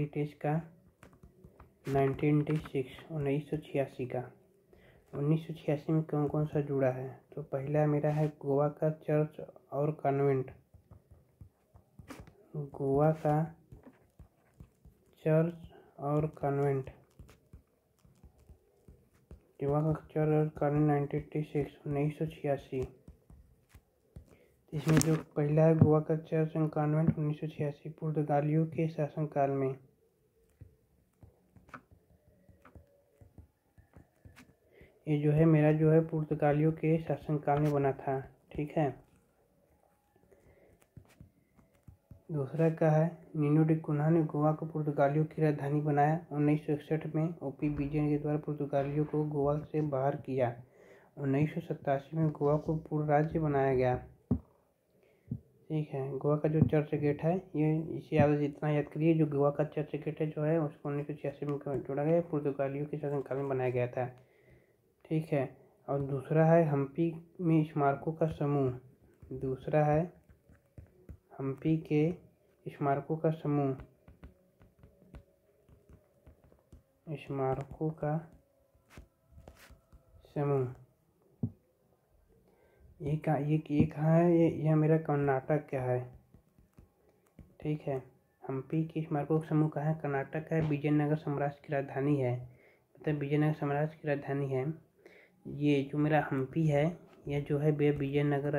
Heritage का 1986 का 1986 में कौन कौन सा जुड़ा है। तो पहला मेरा है गोवा का चर्च और कॉन्वेंट। गोवा का चर्च और कॉन्वेंट, गोवा का चर्च और कॉन्वेंट 1986। इसमें जो पहला है गोवा का चर्च एंड कॉन्वेंट 1986 पुर्तगालियों के शासनकाल में। ये जो है मेरा जो है पुर्तगालियों के शासनकाल में बना था। ठीक है। दूसरा का है नीनो डी कुन्हा ने गोवा को पुर्तगालियों की राजधानी बनाया। 1961 में ओपी विजयन के द्वारा पुर्तगालियों को गोवा से बाहर किया। 1987 में गोवा को पूर्ण राज्य बनाया गया। ठीक है। गोवा का जो चर्च गेट है, ये इसे इतना याद करिए, जो गोवा का चर्च गेट है जो है उसको 1986 में जोड़ा गया, पुर्तगालियों के शासनकाल में बनाया गया था। ठीक है। और दूसरा है हम्पी में स्मारकों का समूह। दूसरा है हम्पी के स्मारकों का समूह। स्मारकों का समूह ये कहाँ है? यह मेरा कर्नाटक का है। ठीक है। हम्पी के स्मारकों का समूह कहाँ है? कर्नाटक का है। विजयनगर साम्राज्य की राजधानी है, मतलब विजयनगर साम्राज्य की राजधानी है। ये जो मेरा हम्पी है, यह जो है विजयनगर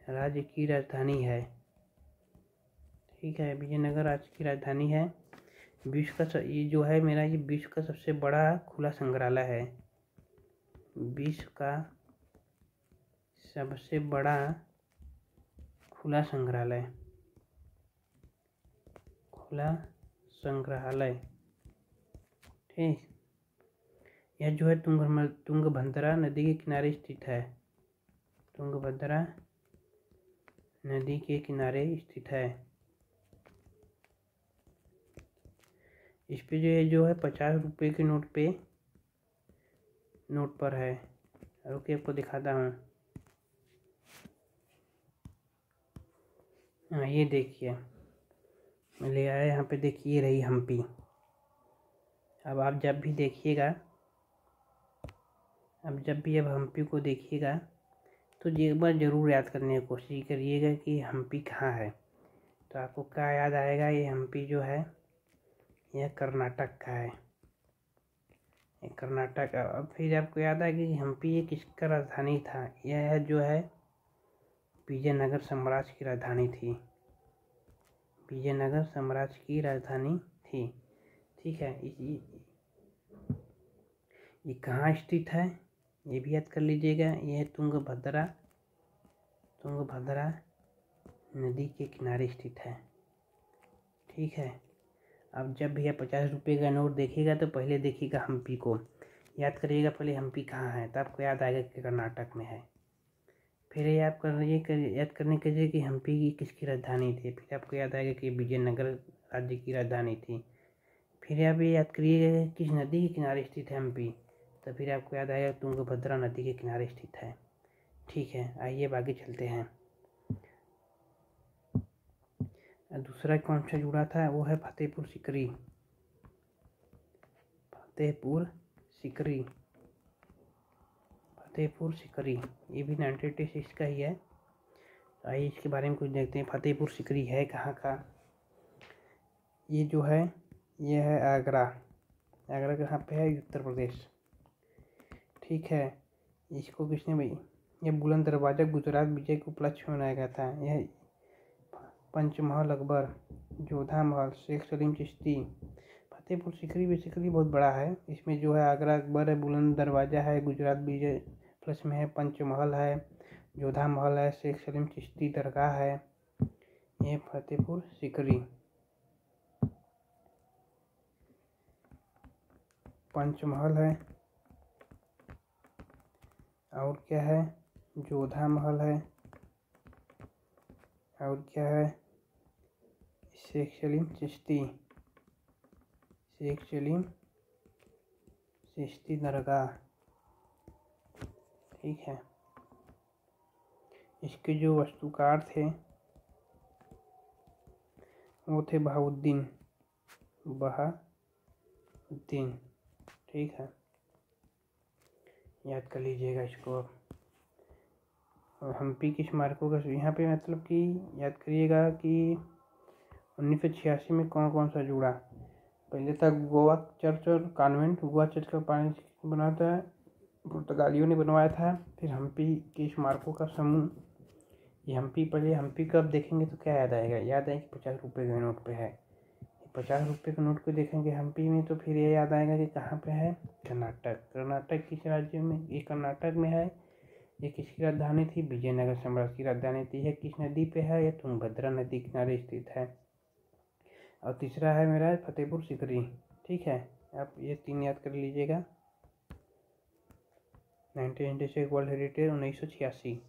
राज्य की राजधानी है। ठीक है। विजयनगर राज्य की राजधानी है। ये जो है मेरा, ये विश्व का सबसे बड़ा खुला संग्रहालय है। विश्व का सबसे बड़ा खुला संग्रहालय। ठीक। यह जो है तुंगभद्रा नदी के किनारे स्थित है। तुंगभद्रा नदी के किनारे स्थित है। इस पे जो है 50 रुपये के नोट पर है। रुके आपको दिखाता हूँ। हाँ, ये देखिए ले आया यहाँ पे, देखिए रही हम्पी। अब आप जब भी हम्पी को देखिएगा तो एक बार ज़रूर याद करने की कोशिश करिएगा कि हम्पी कहाँ है। तो आपको क्या याद आएगा? ये हम्पी जो है यह कर्नाटक का है। ये कर्नाटक। अब फिर आपको याद आएगा कि हम्पी ये किसका राजधानी था? यह जो है विजयनगर साम्राज्य की राजधानी थी। विजयनगर साम्राज्य की राजधानी थी। ठीक है। ये कहाँ स्थित है ये भी याद कर लीजिएगा। यह तुंगभद्रा नदी के किनारे स्थित है। ठीक है। अब जब भी आप 50 रुपये का नोट देखिएगा तो पहले देखिएगा हम्पी को, याद करिएगा पहले हम्पी कहाँ है, तो आपको याद आएगा कि कर्नाटक में है। फिर ये आप याद करने के लिए कि हम्पी की किसकी राजधानी थी। फिर आपको याद आएगा कि विजयनगर राज्य की राजधानी थी। फिर आप ये याद करिएगा किस नदी के किनारे स्थित है हम्पी, तो फिर आपको याद आएगा तुंगभद्रा नदी के किनारे स्थित है। ठीक है। आइए आगे चलते हैं। दूसरा कौन सा जुड़ा था? वो है फतेहपुर सीकरी। फतेहपुर सीकरी ये भी 1986 का ही है। आइए इसके बारे में कुछ देखते हैं। फतेहपुर सीकरी है कहाँ का? ये जो है ये है आगरा। आगरा कहाँ पे है? उत्तर प्रदेश। ठीक है। इसको किसने भाई, ये बुलंद दरवाज़ा गुजरात विजय के उपलक्ष्य में बनाया गया था। यह पंचमहल अकबर, जोधा महल, शेख सलीम चिश्ती। फतेहपुर सीकरी बेसिकली बहुत बड़ा है। इसमें जो है आगरा अकबर है, बुलंद दरवाज़ा है, गुजरात विजय प्लस में है, पंचमहल है, जोधा महल है, शेख सलीम चिश्ती दरगाह है। ये फतेहपुर सीकरी। पंचमहल है, और क्या है? जोधा महल है, और क्या है? शेख सलीम चिश्ती दरगाह। ठीक है। इसके जो वास्तुकार थे वो थे बहाउद्दीन, ठीक है, याद कर लीजिएगा इसको। और हम्पी की स्मारकों का यहाँ पे मतलब कि याद करिएगा कि 1986 में कौन कौन सा जुड़ा। पहले था गोवा चर्च और कॉन्वेंट। गोवा चर्च का पानी बना था, पुर्तगालियों ने बनवाया था। फिर हम्पी के स्मारकों का समूह। ये हम्पी, पहले हम्पी कब देखेंगे तो क्या याद आएगा? याद आएगा 50 रुपये के नोट पे है। 50 रुपये के नोट को देखेंगे हम्पी में तो फिर ये याद आएगा कि कहाँ पे है? कर्नाटक। कर्नाटक किस राज्य में? ये कर्नाटक में है। ये किसकी राजधानी थी? विजयनगर साम्राज्य की राजधानी थी। यह किस नदी पे है? यह तुंगभद्रा नदी किनारे स्थित है। और तीसरा है मेरा फतेहपुर सीकरी। ठीक है, आप ये 3 याद कर लीजिएगा। 1996 वर्ल्ड हेरिटेज 1986।